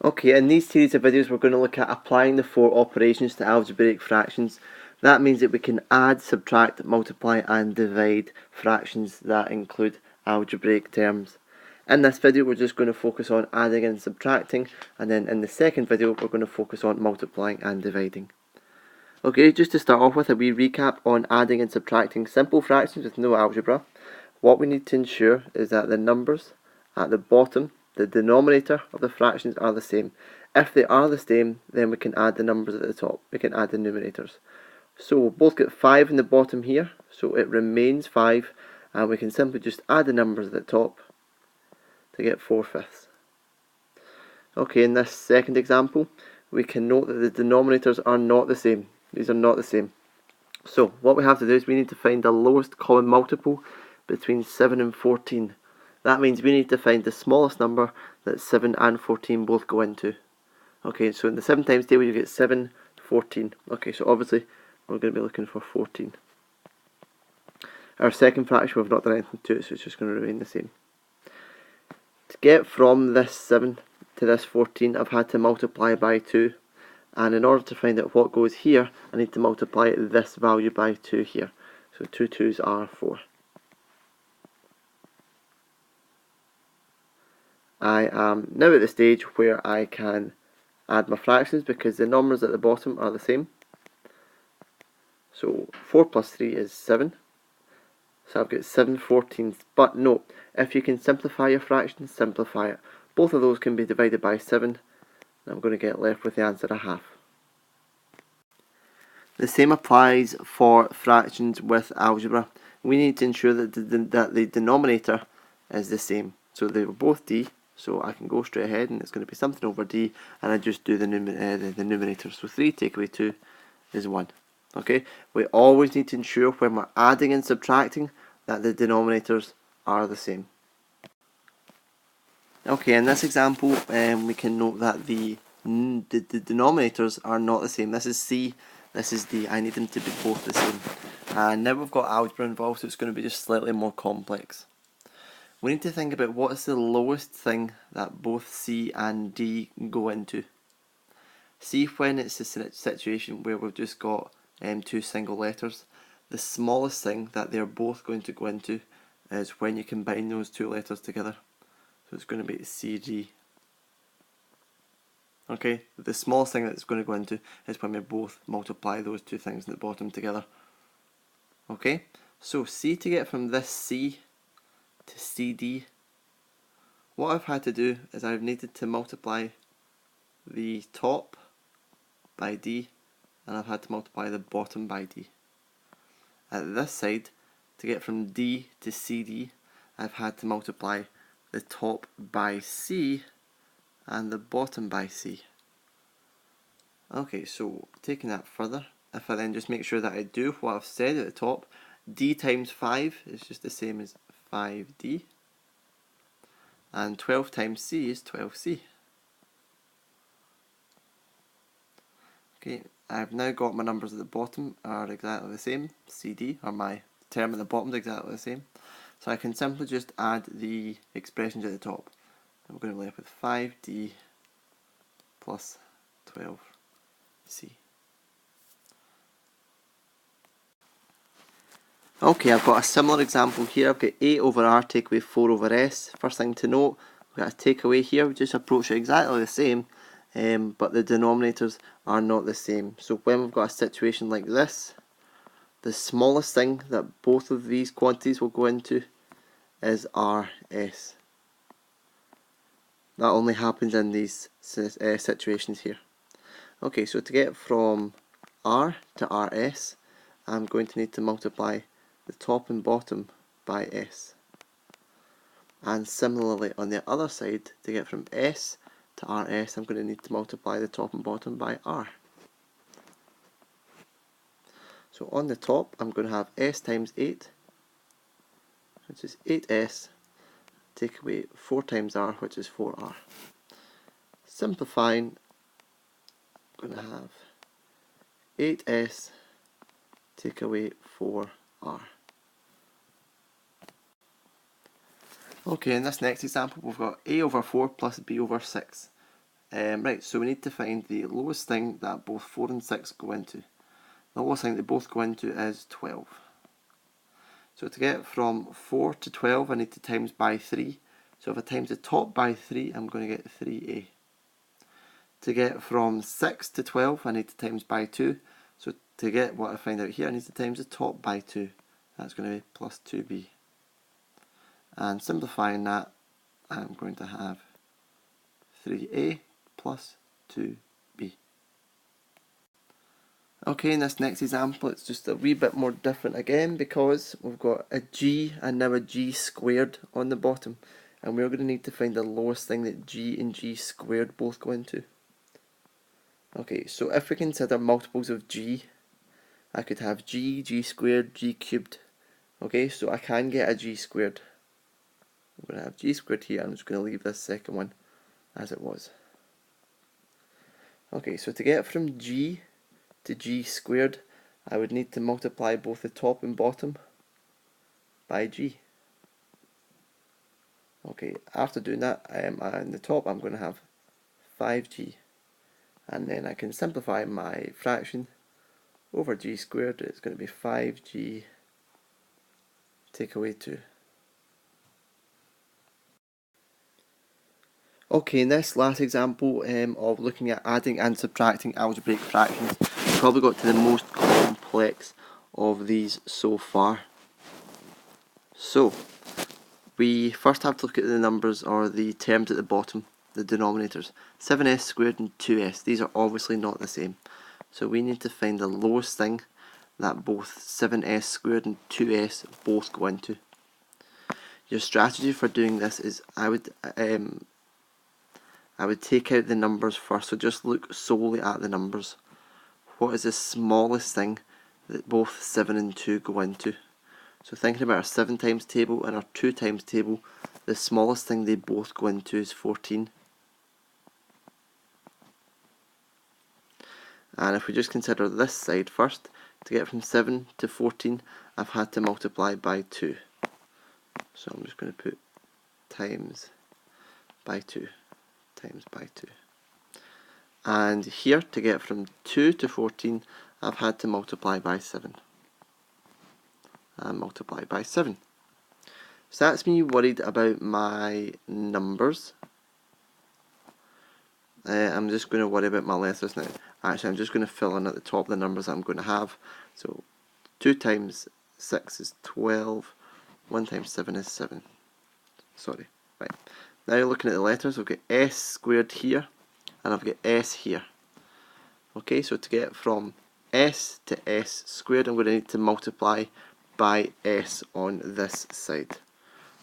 Okay, in these series of videos we're going to look at applying the 4 operations to algebraic fractions. That means that we can add, subtract, multiply and divide fractions that include algebraic terms. In this video we're just going to focus on adding and subtracting, and then in the second video we're going to focus on multiplying and dividing. Okay, just to start off with a wee recap on adding and subtracting simple fractions with no algebra. What we need to ensure is that the numbers at the bottom, the denominator of the fractions, are the same. If they are the same, then we can add the numbers at the top. We can add the numerators. So we'll both get 5 in the bottom here, so it remains 5, and we can simply just add the numbers at the top to get 4/5. Okay, in this second example, we can note that the denominators are not the same. These are not the same. So what we have to do is we need to find the lowest common multiple between 7 and 14. That means we need to find the smallest number that 7 and 14 both go into. Okay, so in the 7 times table you get 7, 14. Okay, so obviously we're going to be looking for 14. Our second fraction we've not done anything to it, so it's just going to remain the same. To get from this 7 to this 14, I've had to multiply by 2. And in order to find out what goes here, I need to multiply this value by 2 here. So 2 2s are 4. I am now at the stage where I can add my fractions because the numbers at the bottom are the same. So 4 plus 3 is 7. So I've got 7 14ths. But note, if you can simplify your fractions, simplify it. Both of those can be divided by 7. And I'm going to get left with the answer a half. The same applies for fractions with algebra. We need to ensure that the denominator is the same. So they were both d, so I can go straight ahead and it's going to be something over d, and I just do the numerator. So 3 take away 2 is 1. Okay, we always need to ensure when we're adding and subtracting that the denominators are the same. Okay, in this example we can note that the denominators are not the same. This is c, this is d. I need them to be both the same. And now we've got algebra involved, so it's going to be just slightly more complex. We need to think about what is the lowest thing that both c and d go into. See, when it's a situation where we've just got 2 single letters, the smallest thing that they're both going to go into is when you combine those 2 letters together. So it's going to be CD. Okay, the smallest thing that it's going to go into is when we both multiply those 2 things at the bottom together. Okay, so C, to get from this C to CD, what I've had to do is I've needed to multiply the top by D, and I've had to multiply the bottom by D. At this side, to get from D to CD, I've had to multiply the top by C and the bottom by C. Okay, so taking that further, if I then just make sure that I do what I've said at the top, D times 5 is just the same as 5D, and 12 times C is 12C. Okay, I've now got my numbers at the bottom are exactly the same, CD, or my term at the bottom is exactly the same. So I can simply just add the expressions at the top. And we're going to be left with 5D plus 12C. Okay, I've got a similar example here. I've got 8 over R take away 4 over S. First thing to note, we've got a takeaway here. We just approach it exactly the same, but the denominators are not the same. So when we've got a situation like this, the smallest thing that both of these quantities will go into is RS. That only happens in these situations here. Okay, so to get from R to RS, I'm going to need to multiply the top and bottom by S. And similarly on the other side, to get from S to RS, I'm going to need to multiply the top and bottom by R. So on the top, I'm going to have S times 8, which is 8S, take away 4 times R, which is 4R. Simplifying, I'm going to have 8S take away 4R. Okay, in this next example we've got a over 4 plus b over 6. Right, so we need to find the lowest thing that both 4 and 6 go into. The lowest thing they both go into is 12. So to get from 4 to 12, I need to times by 3. So if I times the top by 3, I'm going to get 3a. To get from 6 to 12, I need to times by 2. So to get what I find out here, I need to times the top by 2. That's going to be plus 2b. And simplifying that, I'm going to have 3a plus 2b. Okay, in this next example it's just a wee bit more different again because we've got a g and now a g squared on the bottom, and we're going to need to find the lowest thing that g and g squared both go into. Okay, so if we consider multiples of g, I could have g, g squared, g cubed. Okay, so I can get a g squared. I'm going to have g squared here. I'm just going to leave this second one as it was. Okay, so to get from g to g squared, I would need to multiply both the top and bottom by g. Okay, after doing that, in the top I'm going to have 5g, and then I can simplify my fraction over g squared. It's going to be 5g take away 2. Okay, in this last example of looking at adding and subtracting algebraic fractions, we've probably got to the most complex of these so far. So, we first have to look at the numbers, or the terms at the bottom, the denominators. 7s squared and 2s, these are obviously not the same. So we need to find the lowest thing that both 7s squared and 2s both go into. Your strategy for doing this is I would take out the numbers first, so just look solely at the numbers. What is the smallest thing that both 7 and 2 go into? So thinking about our 7 times table and our 2 times table, the smallest thing they both go into is 14. And if we just consider this side first, to get from 7 to 14, I've had to multiply by 2. So I'm just going to put times by 2. Times by 2. And here, to get from 2 to 14, I've had to multiply by 7. And multiply by 7. So that's me worried about my numbers. I'm just going to worry about my letters now. Actually, I'm just going to fill in at the top the numbers I'm going to have. So 2 times 6 is 12. 1 times 7 is 7. Sorry. Right. Now looking at the letters, I've got s squared here, and I've got s here. Okay, so to get from s to s squared, I'm going to need to multiply by s on this side.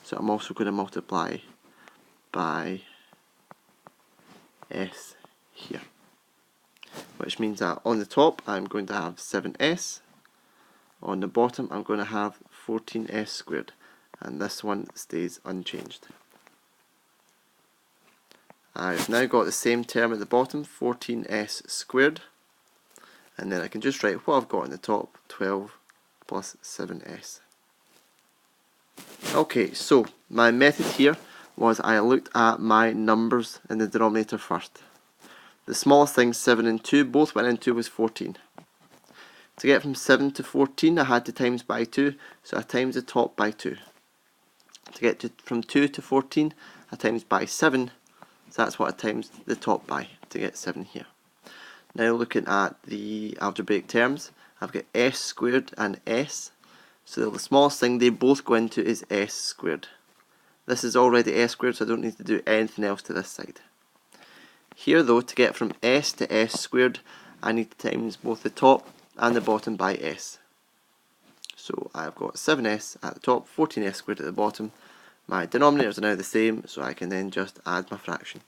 So I'm also going to multiply by s here. Which means that on the top I'm going to have 7s, on the bottom I'm going to have 14s squared, and this one stays unchanged. I've now got the same term at the bottom, 14s squared, and then I can just write what I've got on the top, 12 plus 7s. Okay, so my method here was I looked at my numbers in the denominator first. The smallest thing, 7 and 2, both went into was 14. To get from 7 to 14, I had to times by 2, so I times the top by 2. To get from 2 to 14, I times by 7, so that's what I times the top by to get 7 here. Now looking at the algebraic terms, I've got s squared and s. So the smallest thing they both go into is s squared. This is already s squared, so I don't need to do anything else to this side. Here though, to get from s to s squared, I need to times both the top and the bottom by s. So I've got 7s at the top, 14s squared at the bottom. My denominators are now the same, so I can then just add my fraction.